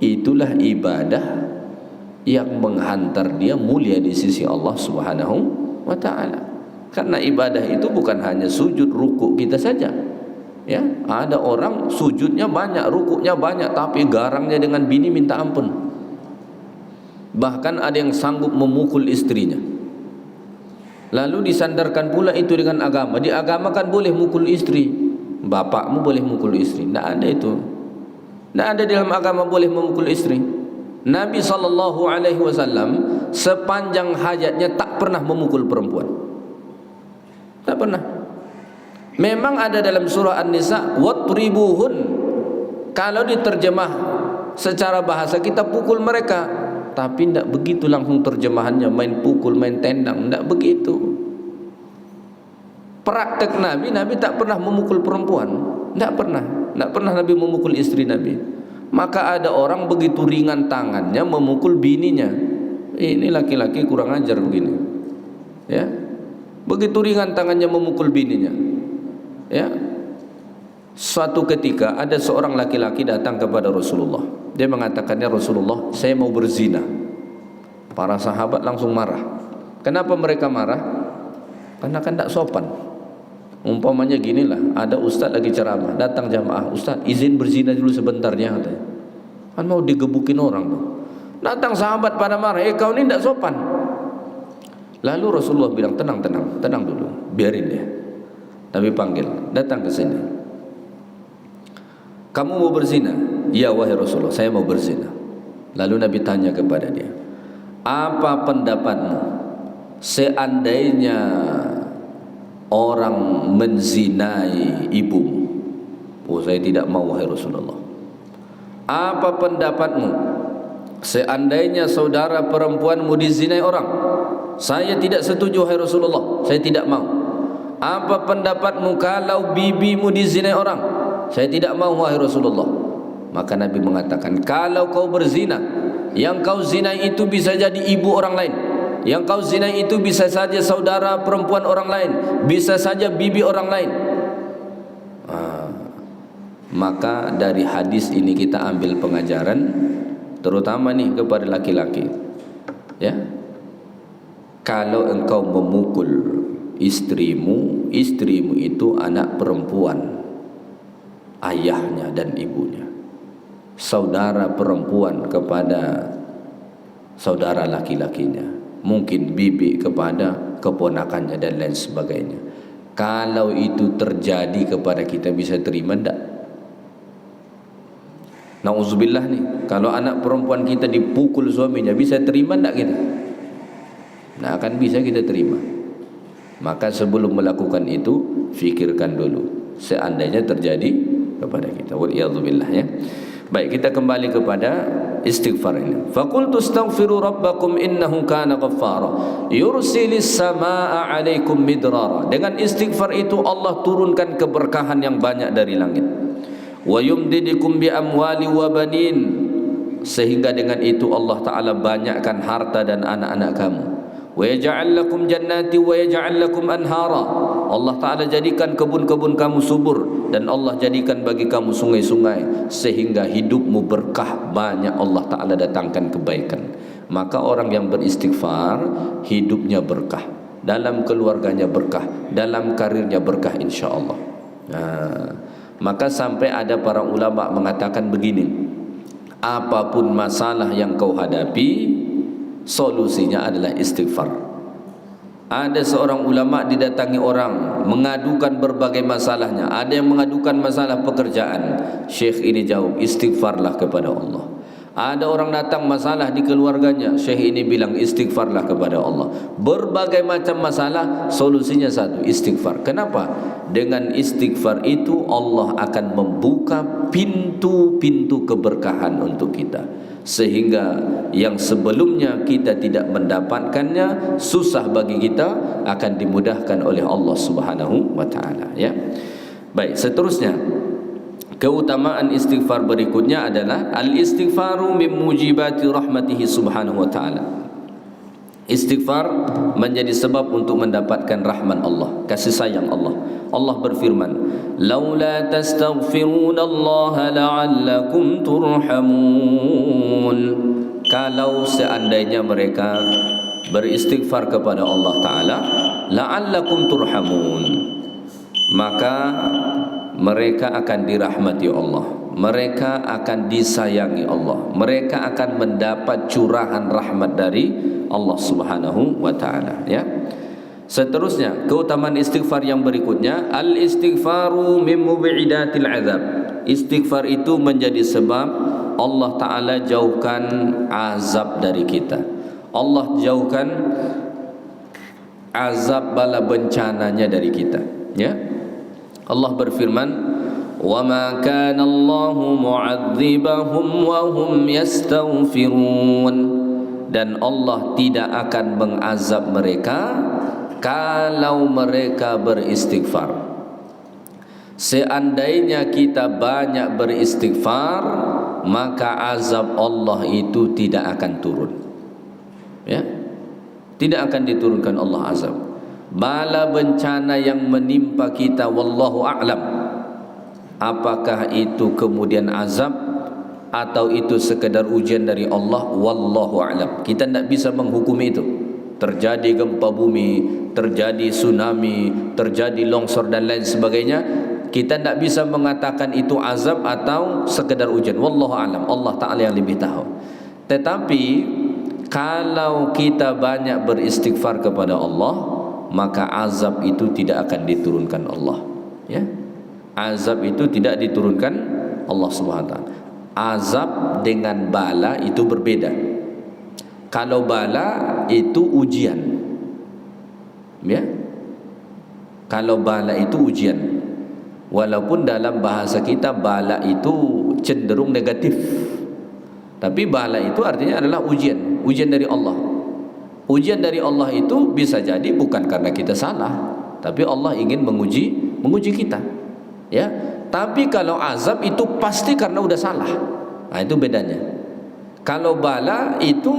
itulah ibadah yang menghantar dia mulia di sisi Allah Subhanahu wa ta'ala. Karena ibadah itu bukan hanya sujud ruku kita saja. Ya, ada orang sujudnya banyak, rukuknya banyak, tapi garangnya dengan bini minta ampun. Bahkan ada yang sanggup memukul istrinya. Lalu disandarkan pula itu dengan agama. Di agama kan boleh mukul istri. Bapakmu boleh mukul istri. Tidak ada itu. Tidak ada dalam agama boleh memukul istri. Nabi SAW sepanjang hayatnya tak pernah memukul perempuan. Tak pernah. Memang ada dalam surah An-Nisa, watribuhun. Kalau diterjemah secara bahasa kita pukul mereka, tapi tidak begitu langsung terjemahannya, main pukul, main tendang, tidak begitu. Praktek Nabi tak pernah memukul perempuan. Tidak pernah Nabi memukul istri Nabi. Maka ada orang begitu ringan tangannya memukul bininya. Ini laki-laki kurang ajar begini. Ya. Begitu ringan tangannya memukul bininya. Ya. Suatu ketika ada seorang laki-laki datang kepada Rasulullah. Dia mengatakan, "Ya Rasulullah, saya mau berzina." Para sahabat langsung marah. Kenapa mereka marah? Karena kan tidak sopan. Umpamanya ginilah, ada ustaz lagi ceramah, datang jamaah, "Ustaz, izin berzina dulu sebentarnya," katanya. Kan mau digebukin orang tuh. Datang sahabat pada marah, "Kau ini tidak sopan." Lalu Rasulullah bilang, tenang dulu, biarin dia. Tapi panggil, "Datang ke sini. Kamu mau berzina?" "Ya wahai Rasulullah, saya mau berzina." Lalu Nabi tanya kepada dia, "Apa pendapatmu seandainya orang menzinai ibumu?" "Oh, saya tidak mau wahai Rasulullah." "Apa pendapatmu seandainya saudara perempuanmu dizinai orang?" "Saya tidak setuju wahai Rasulullah, saya tidak mau." "Apa pendapatmu kalau bibimu dizinai orang?" "Saya tidak mau wahai Rasulullah." Maka Nabi mengatakan, kalau kau berzina, yang kau zinai itu bisa jadi ibu orang lain, yang kau zinai itu bisa saja saudara perempuan orang lain, bisa saja bibi orang lain. Maka dari hadis ini kita ambil pengajaran, terutama nih kepada laki-laki. Ya, kalau engkau memukul istrimu itu anak perempuan, ayahnya dan ibunya. Saudara perempuan kepada saudara laki-lakinya, mungkin bibi kepada keponakannya dan lain sebagainya. Kalau itu terjadi kepada kita, bisa terima enggak? Nauzubillah nih, kalau anak perempuan kita dipukul suaminya, bisa terima enggak kita? Nah, akan bisa kita terima. Maka sebelum melakukan itu, fikirkan dulu seandainya terjadi kepada kita. Waliyadzubillah, ya. Baik, kita kembali kepada istighfar ini. Faqultu astaghfiru rabbakum innahu kana ghaffara yursilis samaa'a 'alaikum midrara. Dengan istighfar itu Allah turunkan keberkahan yang banyak dari langit. Wa yumdidukum bi amwali wa banin, sehingga dengan itu Allah Ta'ala banyakkan harta dan anak-anak kamu. Wa yaj'al lakum jannati wa yaj'al lakum anhara. Allah Ta'ala jadikan kebun-kebun kamu subur, dan Allah jadikan bagi kamu sungai-sungai, sehingga hidupmu berkah, banyak Allah Ta'ala datangkan kebaikan. Maka orang yang beristighfar, hidupnya berkah, dalam keluarganya berkah, dalam karirnya berkah, insyaAllah. Maka sampai ada para ulama mengatakan begini, apapun masalah yang kau hadapi, solusinya adalah istighfar. Ada seorang ulama didatangi orang mengadukan berbagai masalahnya. Ada yang mengadukan masalah pekerjaan. Syekh ini jawab, istighfarlah kepada Allah. Ada orang datang masalah di keluarganya, Syekh ini bilang, istighfarlah kepada Allah. Berbagai macam masalah, solusinya satu, istighfar. Kenapa? Dengan istighfar itu Allah akan membuka pintu-pintu keberkahan untuk kita, sehingga yang sebelumnya kita tidak mendapatkannya, susah bagi kita, akan dimudahkan oleh Allah Subhanahu wa taala, ya. Baik, seterusnya keutamaan istighfar berikutnya adalah al-istighfaru min mujibati rahmatihi subhanahu wa ta'ala. Istighfar menjadi sebab untuk mendapatkan rahmat Allah, kasih sayang Allah. Allah berfirman, "Laula tastaghfiruna Allah la'allakum turhamun." Kalau seandainya mereka beristighfar kepada Allah Ta'ala, la'allakum turhamun, maka mereka akan dirahmati Allah, mereka akan disayangi Allah, mereka akan mendapat curahan rahmat dari Allah Subhanahu wa taala, ya. Seterusnya, keutamaan istighfar yang berikutnya, al-istighfaru min mub'idatil azab. Istighfar itu menjadi sebab Allah Ta'ala jauhkan azab dari kita. Allah jauhkan azab bala bencananya dari kita, ya. Allah berfirman, "Wa ma kana Allahu mu'adzibahum wa hum yastaghfirun." Dan Allah tidak akan mengazab mereka kalau mereka beristighfar. Seandainya kita banyak beristighfar, maka azab Allah itu tidak akan turun, ya. Tidak akan diturunkan Allah azab. Bala bencana yang menimpa kita, wallahu a'lam, apakah itu kemudian azab atau itu sekedar ujian dari Allah, wallahu a'lam. Kita tidak bisa menghukumi itu. Terjadi gempa bumi, terjadi tsunami, terjadi longsor dan lain sebagainya, kita tidak bisa mengatakan itu azab atau sekedar ujian, wallahu a'lam. Allah Ta'ala yang lebih tahu. Tetapi kalau kita banyak beristighfar kepada Allah, maka azab itu tidak akan diturunkan Allah, ya. Azab itu tidak diturunkan Allah Subhanahu wa taala. Azab dengan bala itu berbeda. Kalau bala itu ujian, ya. Kalau bala itu ujian, walaupun dalam bahasa kita bala itu cenderung negatif, tapi bala itu artinya adalah ujian, ujian dari Allah. Ujian dari Allah itu bisa jadi bukan karena kita salah, tapi Allah ingin menguji kita, ya. Tapi kalau azab itu pasti karena udah salah. Nah, itu bedanya. Kalau bala itu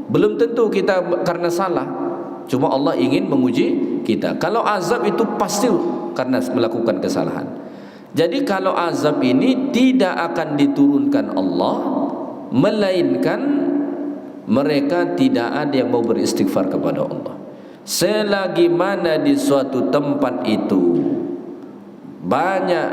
belum tentu kita karena salah, cuma Allah ingin menguji kita. Kalau azab itu pasti karena melakukan kesalahan. Jadi kalau azab ini tidak akan diturunkan Allah, melainkan mereka tidak ada yang mau beristighfar kepada Allah. Selagi mana di suatu tempat itu banyak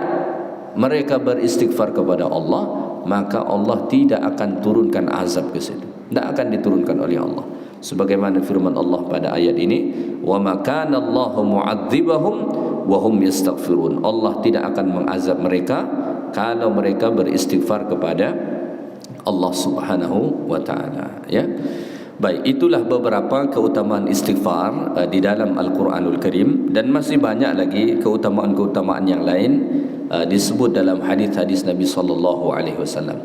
mereka beristighfar kepada Allah, maka Allah tidak akan turunkan azab ke situ. Tidak akan diturunkan oleh Allah. Sebagaimana firman Allah pada ayat ini, wa ma kana Allahu mu'adzibahum wa hum yastaghfirun. Allah tidak akan mengazab mereka kalau mereka beristighfar kepada Allah Subhanahu wa taala, ya. Baik, itulah beberapa keutamaan istighfar di dalam Al-Qur'anul Karim, dan masih banyak lagi keutamaan-keutamaan yang lain disebut dalam hadis-hadis Nabi sallallahu alaihi wasallam.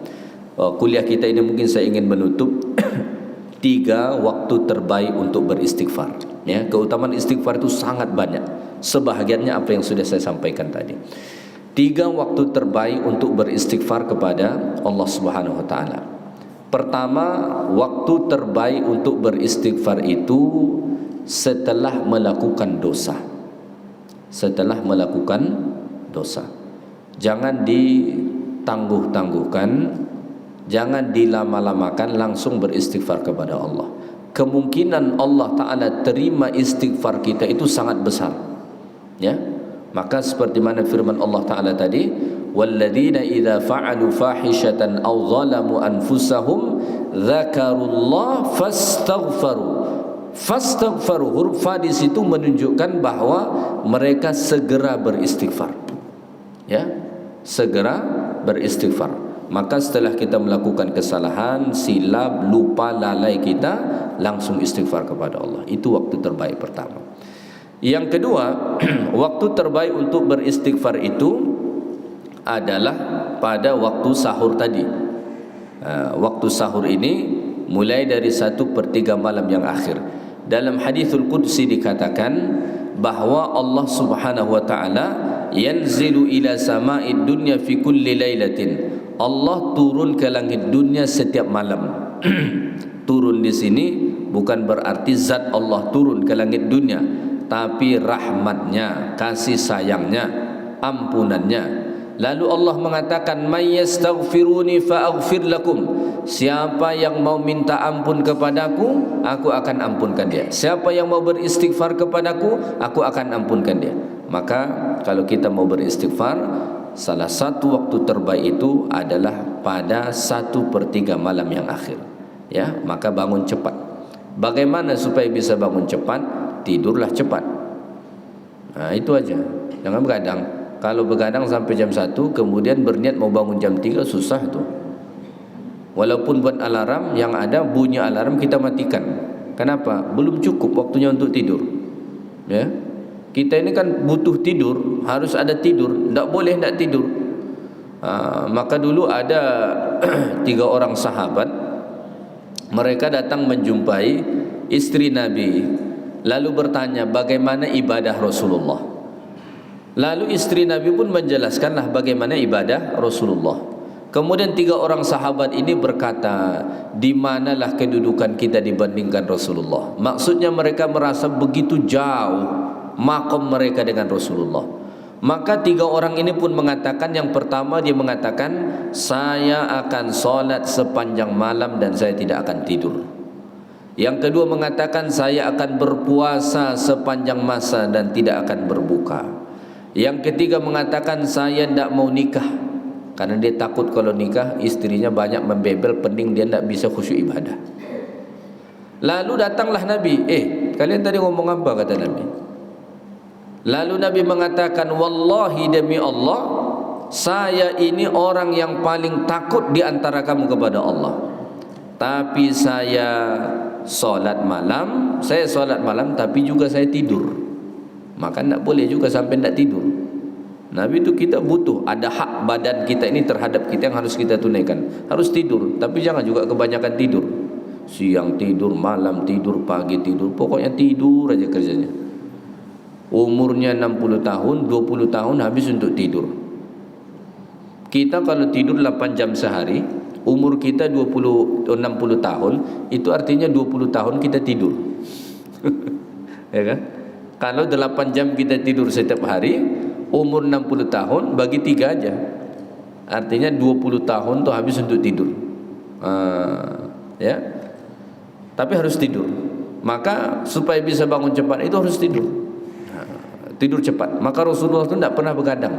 Kuliah kita ini mungkin saya ingin menutup 3 waktu terbaik untuk beristighfar, ya. Keutamaan istighfar itu sangat banyak. Sebahagiannya apa yang sudah saya sampaikan tadi. 3 waktu terbaik untuk beristighfar kepada Allah Subhanahu wa taala. Pertama, waktu terbaik untuk beristighfar itu setelah melakukan dosa. Setelah melakukan dosa. Jangan ditangguh-tangguhkan, jangan dilama-lamakan, langsung beristighfar kepada Allah. Kemungkinan Allah Ta'ala terima istighfar kita itu sangat besar, ya. Maka seperti mana firman Allah Ta'ala tadi, walladzina idza fa'alu fahishatan aw zalamu anfusahum dzakarullaha fastaghfaru. Huruf fa di situ menunjukkan bahwa mereka segera beristighfar, ya, segera beristighfar. Maka setelah kita melakukan kesalahan, silap, lupa, lalai kita, langsung istighfar kepada Allah. Itu waktu terbaik pertama. Yang kedua, waktu terbaik untuk beristighfar itu adalah pada waktu sahur tadi. Waktu sahur ini mulai dari 1/3 malam yang akhir. Dalam hadithul qudsi dikatakan bahwa Allah Subhanahu wa taala yanzilu ila sama'id dunya fi kulli lailatin. Allah turun ke langit dunia setiap malam. Turun di sini bukan berarti zat Allah turun ke langit dunia, tapi rahmatnya, kasih sayangnya, ampunannya. Lalu Allah mengatakan, may yastaghfiruni fa'aghfir lakum. Siapa yang mau minta ampun kepadaku, aku akan ampunkan dia. Siapa yang mau beristighfar kepadaku, aku akan ampunkan dia. Maka kalau kita mau beristighfar, salah satu waktu terbaik itu adalah pada 1/3 malam yang akhir, ya. Maka bangun cepat. Bagaimana supaya bisa bangun cepat? Tidurlah cepat. Nah, itu aja. Jangan begadang. Kalau begadang sampai jam 1, kemudian berniat mau bangun jam 3, susah tuh. Walaupun buat alarm, yang ada bunyi alarm kita matikan. Kenapa? Belum cukup waktunya untuk tidur, ya. Kita ini kan butuh tidur, harus ada tidur, tidak boleh tidak tidur. Maka dulu ada 3 orang sahabat, mereka datang menjumpai istri Nabi, lalu bertanya bagaimana ibadah Rasulullah. Lalu istri Nabi pun menjelaskanlah bagaimana ibadah Rasulullah. Kemudian 3 orang sahabat ini berkata, di manalah kedudukan kita dibandingkan Rasulullah. Maksudnya mereka merasa begitu jauh maqam mereka dengan Rasulullah. Maka 3 orang ini pun mengatakan, yang pertama dia mengatakan, saya akan solat sepanjang malam dan saya tidak akan tidur. Yang kedua mengatakan, saya akan berpuasa sepanjang masa dan tidak akan berbuka. Yang ketiga mengatakan, saya tidak mau nikah, karena dia takut kalau nikah istrinya banyak membebel, pening, dia tidak bisa khusyuk ibadah. Lalu datanglah Nabi. Kalian tadi ngomong apa, kata Nabi? Lalu Nabi mengatakan, wallahi demi Allah, saya ini orang yang paling takut di antara kamu kepada Allah. Tapi saya solat malam tapi juga saya tidur. Maka tidak boleh juga sampai tidak tidur. Nabi itu kita butuh, ada hak badan kita ini terhadap kita yang harus kita tunaikan. Harus tidur, tapi jangan juga kebanyakan tidur. Siang tidur, malam tidur, pagi tidur, pokoknya tidur aja kerjanya. Umurnya 60 tahun, 20 tahun habis untuk tidur. Kita kalau tidur 8 jam sehari, umur kita 60 tahun, itu artinya 20 tahun kita tidur. Ya kan? Kalau 8 jam kita tidur setiap hari, umur 60 tahun bagi 3 aja, artinya 20 tahun tuh habis untuk tidur. Ya, tapi harus tidur. Maka supaya bisa bangun cepat itu harus tidur. Tidur cepat. Maka Rasulullah itu tidak pernah begadang,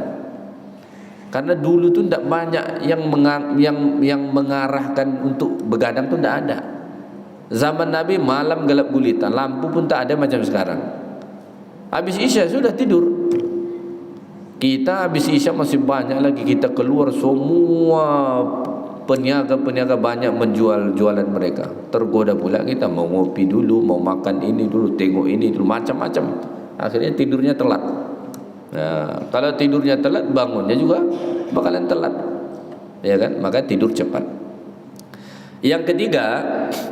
karena dulu tu tidak banyak yang mengarahkan untuk begadang, tu tidak ada. Zaman Nabi malam gelap gulita, lampu pun tak ada macam sekarang. Habis Isya sudah tidur. Kita habis Isya masih banyak lagi, kita keluar, semua peniaga-peniaga banyak menjual jualan mereka. Tergoda pula kita mau ngopi dulu, mau makan ini dulu, tengok ini dulu, macam-macam. Akhirnya tidurnya telat. Nah, kalau tidurnya telat, bangunnya juga bakalan telat, ya kan? Maka tidur cepat. Yang ketiga,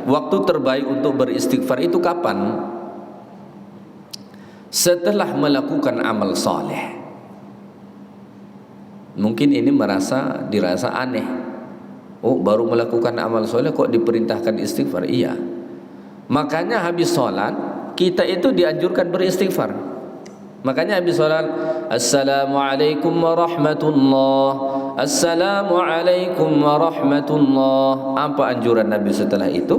waktu terbaik untuk beristighfar itu kapan? Setelah melakukan amal saleh. Mungkin ini dirasa aneh. Oh, baru melakukan amal soleh kok diperintahkan istighfar? Iya. Makanya habis sholat kita itu dianjurkan beristighfar. Makanya habis sholat, Assalamualaikum warahmatullah, Assalamualaikum warahmatullah. Apa anjuran Nabi setelah itu?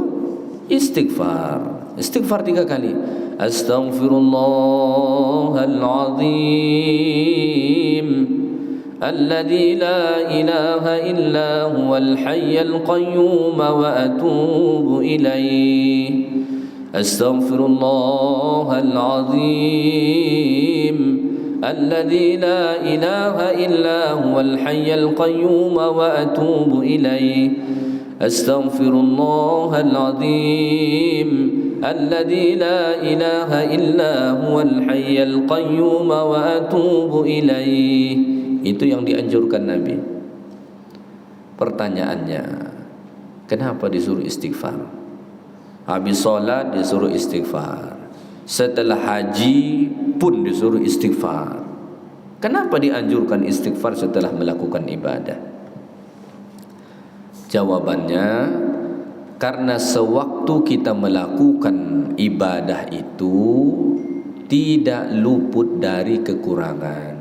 Istighfar. Istighfar 3 kali. Astaghfirullahaladzim الذي لا إله إلا هو الحي القيوم وأتوب إليه أستغفر الله العظيم الذي لا إله إلا هو الحي القيوم وأتوب إليه أستغفر الله العظيم الذي لا إله إلا هو الحي القيوم وأتوب إليه. Itu yang dianjurkan Nabi. Pertanyaannya, kenapa disuruh istighfar? Habis sholat disuruh istighfar, setelah haji pun disuruh istighfar. Kenapa dianjurkan istighfar setelah melakukan ibadah? Jawabannya, karena sewaktu kita melakukan ibadah itu tidak luput dari kekurangan.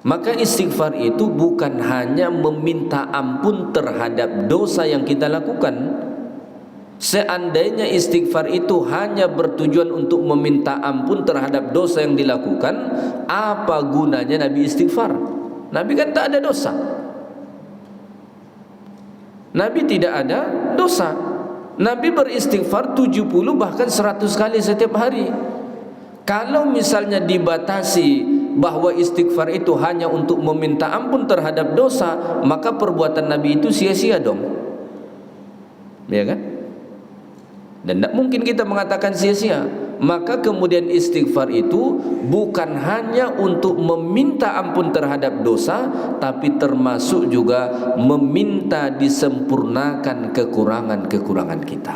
Maka istighfar itu bukan hanya meminta ampun terhadap dosa yang kita lakukan. Seandainya istighfar itu hanya bertujuan untuk meminta ampun terhadap dosa yang dilakukan, apa gunanya Nabi istighfar? Nabi kan tak ada dosa. Nabi tidak ada dosa. Nabi beristighfar 70 bahkan 100 kali setiap hari. Kalau misalnya dibatasi bahwa istighfar itu hanya untuk meminta ampun terhadap dosa, maka perbuatan Nabi itu sia-sia dong, ya kan? Dan tidak mungkin kita mengatakan sia-sia. Maka kemudian istighfar itu bukan hanya untuk meminta ampun terhadap dosa, tapi termasuk juga meminta disempurnakan kekurangan-kekurangan kita.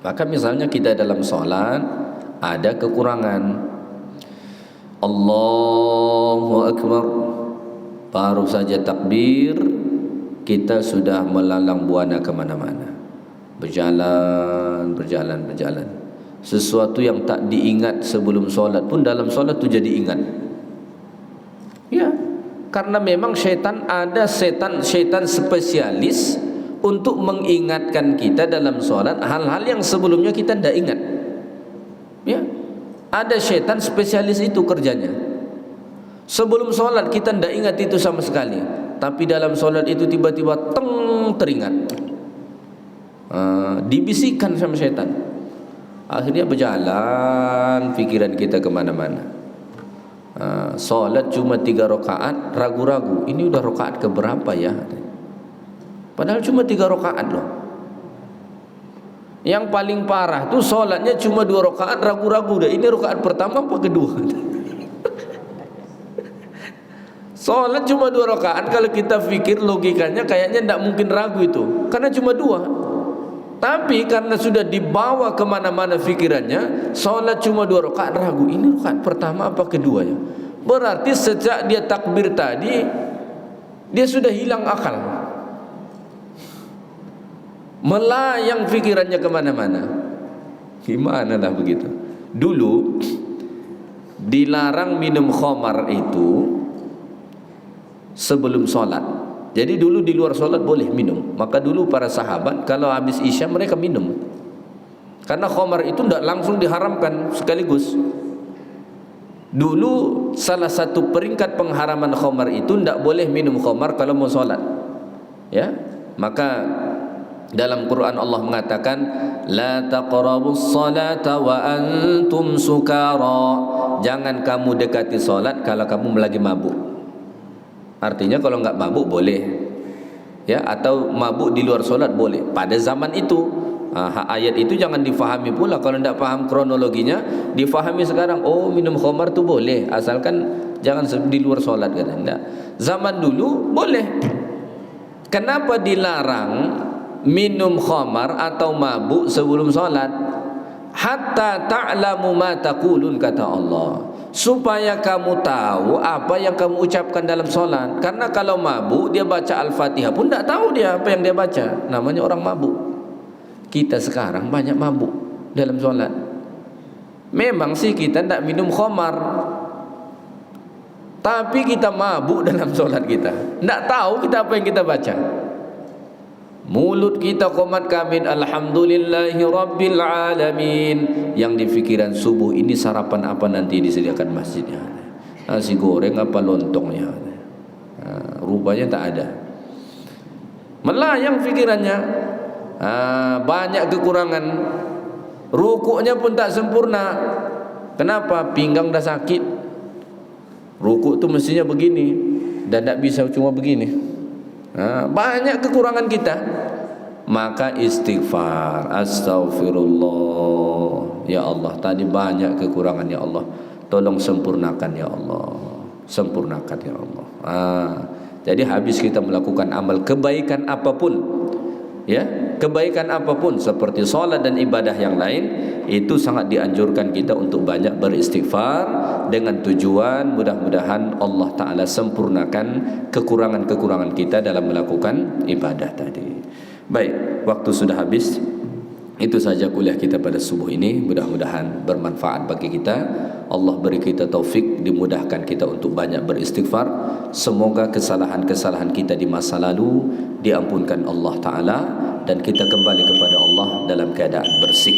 Maka misalnya kita dalam sholat ada kekurangan, Allahu Akbar, Baru saja takbir, kita sudah melalang buana kemana-mana. Berjalan. Sesuatu yang tak diingat sebelum solat pun dalam solat tu jadi ingat. Ya, karena memang syaitan spesialis untuk mengingatkan kita dalam solat hal-hal yang sebelumnya kita tidak ingat. Ya, ada syaitan spesialis itu kerjanya. Sebelum solat kita tidak ingat itu sama sekali, tapi dalam solat itu tiba-tiba teringat. Dibisikkan sama syaitan. Akhirnya berjalan fikiran kita kemana-mana. Solat cuma 3 rakaat, ragu-ragu. Ini udah rakaat keberapa ya? Padahal cuma 3 rakaat loh. Yang paling parah tuh solatnya cuma 2 rakaat, ragu-ragu dah. Ini rakaat pertama apa kedua? Solat cuma 2 rakaat, kalau kita fikir logikanya kayaknya tidak mungkin ragu itu, karena cuma 2. Tapi karena sudah dibawa kemana-mana fikirannya, solat cuma 2 rakaat, ragu. Ini rakaat pertama apa kedua ya? Berarti sejak dia takbir tadi, dia sudah hilang akal, melayang fikirannya kemana-mana. Gimana lah begitu. Dulu dilarang minum khamar itu sebelum solat. Jadi dulu di luar solat boleh minum. Maka dulu para sahabat kalau habis isya mereka minum, karena khamar itu tidak langsung diharamkan sekaligus. Dulu salah satu peringkat pengharaman khamar itu tidak boleh minum khamar kalau mau solat. Ya, maka dalam Quran Allah mengatakan, la taqrabus salata wa antum sukara. Jangan kamu dekati solat kalau kamu lagi mabuk. Artinya kalau enggak mabuk boleh, ya, atau mabuk di luar solat boleh. Pada zaman itu, ayat itu jangan difahami pula. Kalau tidak paham kronologinya, difahami sekarang. Oh, minum khamar tu boleh, asalkan jangan di luar solat kan? Tidak. Zaman dulu boleh. Kenapa dilarang minum khamar atau mabuk sebelum solat? Hatta ta'lamu ma taqulun, kata Allah, supaya kamu tahu apa yang kamu ucapkan dalam solat. Karena kalau mabuk dia baca Al-Fatihah pun tidak tahu dia apa yang dia baca. Namanya orang mabuk. Kita sekarang banyak mabuk dalam solat. Memang sih kita tidak minum khamar, tapi kita mabuk dalam solat kita. Tidak tahu kita apa yang kita baca. Mulut kita qomat kamit alhamdulillahi rabbil alamin. Yang di fikiran subuh ini sarapan apa nanti disediakan masjidnya, nasi goreng apa lontongnya, rupanya tak ada. Melayang fikirannya, banyak kekurangan. Rukuknya pun tak sempurna. Kenapa? Pinggang dah sakit. Rukuk tu mestinya begini dan tak bisa cuma begini. Banyak kekurangan kita. Maka istighfar, astaghfirullah, ya Allah, tadi banyak kekurangan ya Allah, tolong sempurnakan ya Allah, sempurnakan ya Allah. Jadi habis kita melakukan amal kebaikan apapun, ya, kebaikan apapun seperti solat dan ibadah yang lain, itu sangat dianjurkan kita untuk banyak beristighfar, dengan tujuan mudah-mudahan Allah Ta'ala sempurnakan kekurangan-kekurangan kita dalam melakukan ibadah tadi. Baik, waktu sudah habis. Itu saja kuliah kita pada subuh ini. Mudah-mudahan bermanfaat bagi kita. Allah beri kita taufik, dimudahkan kita untuk banyak beristighfar. Semoga kesalahan-kesalahan kita di masa lalu diampunkan Allah Ta'ala, dan kita kembali kepada Allah dalam keadaan bersih.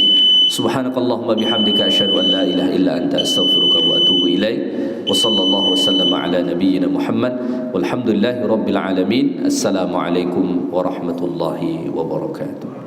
Subhanakallahumma bihamdika asyhadu an la ilaha illa anta astaghfiruka wa atubu ilaik. Wa sallallahu wasallam ala nabiyyina Muhammad walhamdulillahi rabbil alamin. Assalamualaikum warahmatullahi wabarakatuh.